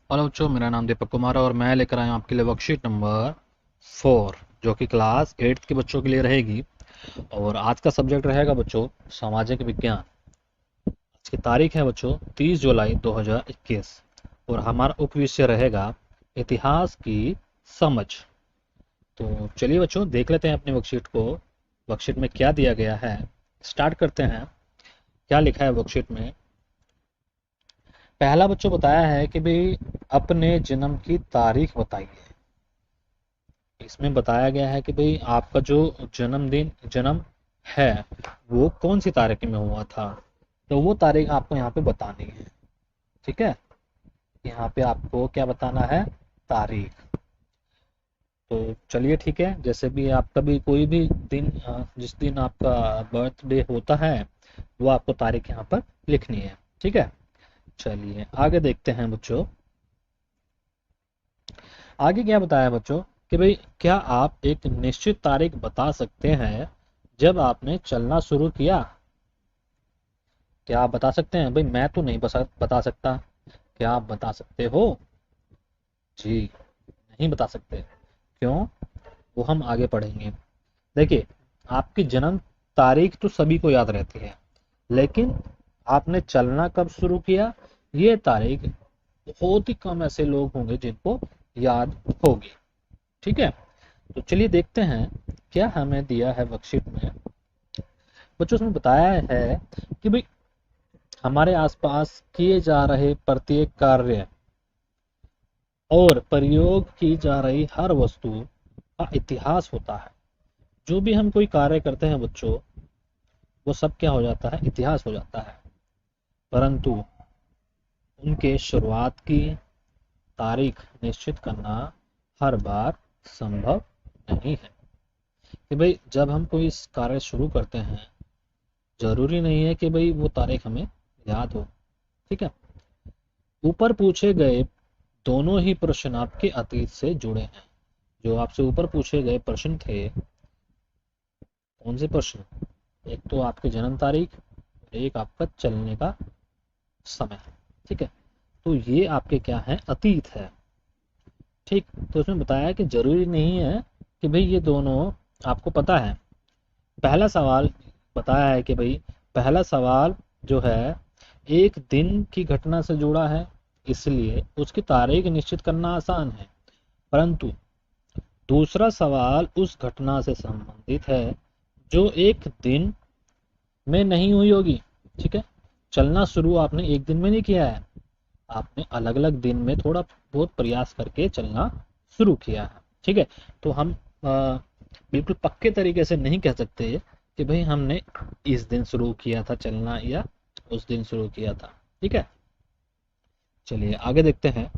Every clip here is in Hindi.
हेलो बच्चों, मेरा नाम दीपक कुमार है और मैं लेकर आया हूँ आपके लिए वर्कशीट नंबर 4 जो कि क्लास 8 के बच्चों के लिए रहेगी। और आज का सब्जेक्ट रहेगा बच्चों सामाजिक विज्ञान। आज की तारीख है बच्चों 30 जुलाई 2021 और हमारा उपविषय रहेगा इतिहास की समझ। तो चलिए बच्चों देख लेते हैं अपनी वर्कशीट को। वर्कशीट में क्या दिया गया है, स्टार्ट करते हैं। क्या लिखा है वर्कशीट में? पहला बच्चों बताया है कि भाई अपने जन्म की तारीख बताइए। इसमें बताया गया है कि भाई आपका जो जन्म है वो कौन सी तारीख में हुआ था, तो वो तारीख आपको यहाँ पे बतानी है। ठीक है, यहाँ पे आपको क्या बताना है? तारीख। तो चलिए ठीक है, जैसे भी आपका भी कोई भी दिन जिस दिन आपका बर्थडे होता है वो आपको तारीख यहाँ पर लिखनी है। ठीक है, चलिए आगे देखते हैं बच्चों। आगे क्या बताया बच्चों कि भाई क्या आप एक निश्चित तारीख बता सकते हैं जब आपने चलना शुरू किया? क्या आप बता सकते हैं? भाई मैं तो नहीं बता सकता। क्या आप बता सकते हो? जी, नहीं बता सकते। क्यों? वो हम आगे पढ़ेंगे। देखिए, आपकी जन्म तारीख तो सभी को याद रहती है, लेकिन आपने चलना कब शुरू किया ये तारीख बहुत ही कम ऐसे लोग होंगे जिनको याद होगी। ठीक है, तो चलिए देखते हैं क्या हमें दिया है वर्कशीट में। बच्चों उसमें बताया है कि भाई हमारे आसपास किए जा रहे प्रत्येक कार्य और प्रयोग की जा रही हर वस्तु का इतिहास होता है। जो भी हम कोई कार्य करते हैं बच्चों, वो सब क्या हो जाता है? इतिहास हो जाता है। परंतु उनके शुरुआत की तारीख निश्चित करना हर बार संभव नहीं है। कि भाई जब हम कोई कार्य शुरू करते हैं, जरूरी नहीं है कि भाई वो तारीख हमें याद हो। ठीक है, ऊपर पूछे गए दोनों ही प्रश्न आपके अतीत से जुड़े हैं। जो आपसे ऊपर पूछे गए प्रश्न थे, कौन से प्रश्न? एक तो आपकी जन्म तारीख और एक आपका चलने का समय। ठीक है, तो ये आपके क्या है? अतीत है। ठीक, तो इसमें बताया कि जरूरी नहीं है कि भाई ये दोनों आपको पता है। पहला सवाल बताया है कि भाई पहला सवाल जो है एक दिन की घटना से जुड़ा है, इसलिए उसकी तारीख निश्चित करना आसान है। परंतु दूसरा सवाल उस घटना से संबंधित है जो एक दिन में नहीं हुई होगी। ठीक है, चलना शुरू आपने एक दिन में नहीं किया है, आपने अलग अलग दिन में थोड़ा बहुत प्रयास करके चलना शुरू किया है। ठीक है, तो हम बिल्कुल पक्के तरीके से नहीं कह सकते कि भाई हमने इस दिन शुरू किया था चलना या उस दिन शुरू किया था। ठीक है, चलिए आगे देखते हैं।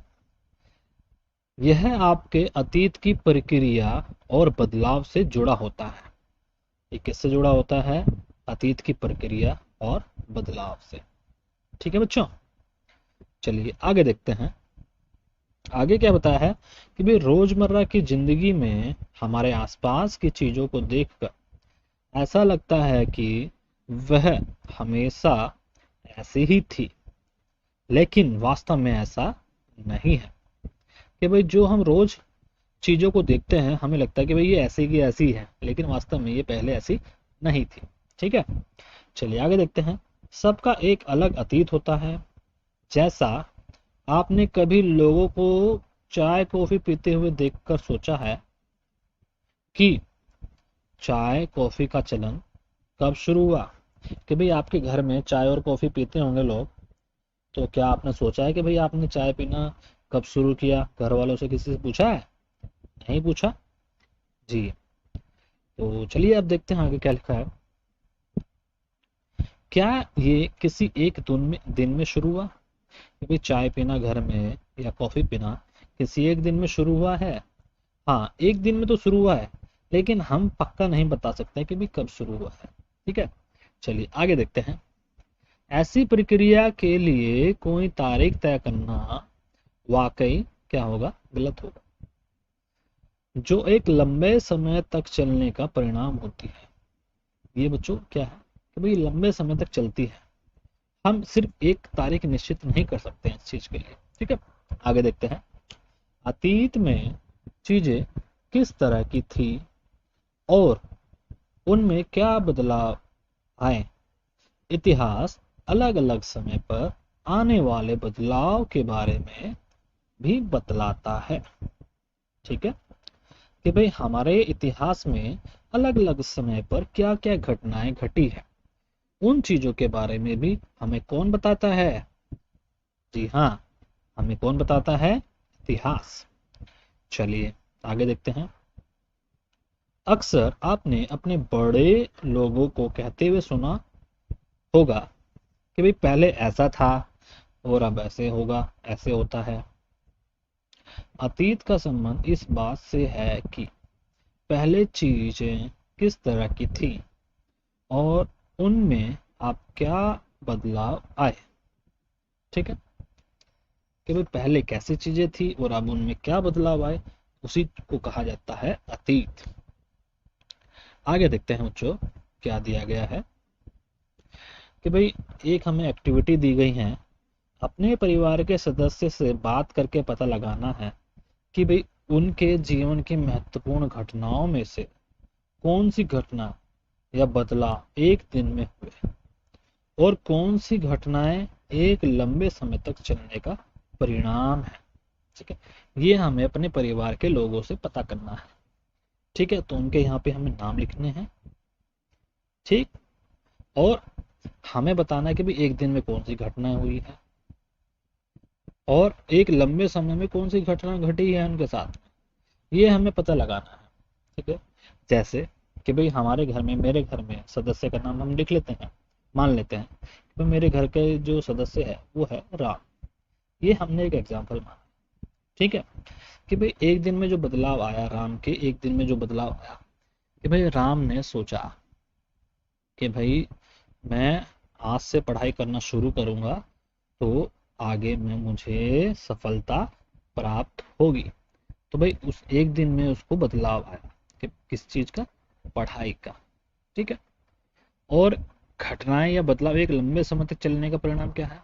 यह आपके अतीत की प्रक्रिया और बदलाव से जुड़ा होता है। ये किससे जुड़ा होता है? अतीत की प्रक्रिया और बदलाव से। ठीक है बच्चों, चलिए आगे देखते हैं। आगे क्या बताया है कि भाई रोजमर्रा की जिंदगी में हमारे आसपास की चीजों को देखकर ऐसा लगता है कि वह हमेशा ऐसी ही थी, लेकिन वास्तव में ऐसा नहीं है। कि भाई जो हम रोज चीजों को देखते हैं हमें लगता है कि भाई ये ऐसी की ऐसी है, लेकिन वास्तव में ये पहले ऐसी नहीं थी। ठीक है, चलिए आगे देखते हैं। सबका एक अलग अतीत होता है। जैसा आपने कभी लोगों को चाय कॉफी पीते हुए देखकर सोचा है कि चाय कॉफी का चलन कब शुरू हुआ? कि भाई आपके घर में चाय और कॉफी पीते होंगे लोग, तो क्या आपने सोचा है कि भाई आपने चाय पीना कब शुरू किया? घर वालों से किसी से पूछा है? नहीं पूछा। जी, तो चलिए अब देखते हैं आगे क्या लिखा है। क्या ये किसी एक दिन में शुरू हुआ? कि भाई चाय पीना घर में या कॉफी पीना किसी एक दिन में शुरू हुआ है? हाँ, एक दिन में तो शुरू हुआ है, लेकिन हम पक्का नहीं बता सकते कि भी कब शुरू हुआ है। ठीक है, चलिए आगे देखते हैं। ऐसी प्रक्रिया के लिए कोई तारीख तय करना वाकई क्या होगा? गलत होगा। जो एक लंबे समय तक चलने का परिणाम होती है। ये बच्चों क्या है कि भाई लंबे समय तक चलती है। हम सिर्फ एक तारीख निश्चित नहीं कर सकते हैं इस चीज के लिए। ठीक है, आगे देखते हैं। अतीत में चीजें किस तरह की थी और उनमें क्या बदलाव आए। इतिहास अलग अलग समय पर आने वाले बदलाव के बारे में भी बतलाता है। ठीक है, कि भाई हमारे इतिहास में अलग अलग समय पर क्या क्या घटनाएं घटी है, उन चीजों के बारे में भी हमें कौन बताता है। जी हाँ, हमें कौन बताता है, इतिहास। चलिए आगे देखते हैं। अक्सर आपने अपने बड़े लोगों को कहते हुए सुना होगा कि भाई पहले ऐसा था और अब ऐसे होगा, ऐसे होता है। अतीत का संबंध इस बात से है कि पहले चीजें किस तरह की थी और उनमें अब क्या बदलाव आए। ठीक है, कि भाई पहले कैसी चीजें थी और अब उनमें क्या बदलाव आए, उसी को कहा जाता है अतीत। आगे देखते हैं बच्चों, क्या दिया गया है कि भाई एक हमें एक्टिविटी दी गई है, अपने परिवार के सदस्य से बात करके पता लगाना है कि भाई उनके जीवन की महत्वपूर्ण घटनाओं में से कौन सी घटना या बदलाव एक दिन में हुए और कौन सी घटनाएं एक लंबे समय तक चलने का परिणाम है। ठीक है, ये हमें अपने परिवार के लोगों से पता करना है। ठीक है, तो उनके यहाँ पे हमें नाम लिखने हैं। ठीक, और हमें बताना है कि भाई एक दिन में कौन सी घटना हुई है और एक लंबे समय में कौन सी घटना घटी है उनके साथ, ये हमें पता लगाना है। ठीक है, जैसे कि भाई हमारे घर में, मेरे घर में सदस्य का नाम हम लिख लेते हैं, मान लेते हैं तो मेरे घर के जो सदस्य है वो है राम। ये हमने एक एग्जाम्पल माना। ठीक है, कि भाई एक दिन में जो बदलाव आया, राम के एक दिन में जो बदलाव आया कि भाई राम ने सोचा कि भाई मैं आज से पढ़ाई करना शुरू करूंगा तो आगे में मुझे सफलता प्राप्त होगी। तो भाई उस एक दिन में उसको बदलाव आया कि किस चीज का, पढ़ाई का। ठीक है, और घटनाएं या बदलाव एक लंबे समय तक चलने का परिणाम क्या है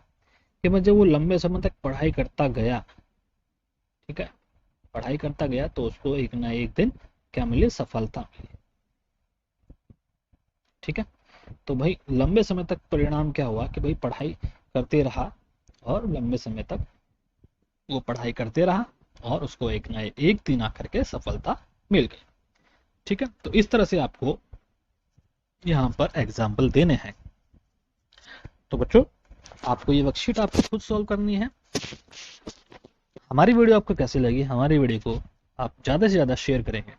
कि मैं जब वो लंबे समय तक पढ़ाई करता गया, ठीक है, पढ़ाई करता गया तो उसको एक ना एक दिन क्या मिली, सफलता मिली। ठीक है, तो भाई लंबे समय तक परिणाम क्या हुआ कि भाई पढ़ाई करते रहा और लंबे समय तक वो पढ़ाई करते रहा और उसको एक ना एक दिन आकर के सफलता मिल गई। ठीक है, तो इस तरह से आपको यहाँ पर एग्जाम्पल देने हैं। तो बच्चों, आपको ये वर्कशीट आपको खुद सॉल्व करनी है। हमारी वीडियो आपको कैसी लगी, हमारी वीडियो को आप ज़्यादा से ज़्यादा शेयर करेंगे,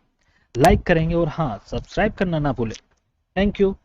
लाइक करेंगे और हाँ, सब्सक्राइब करना ना भूलें। Thank you.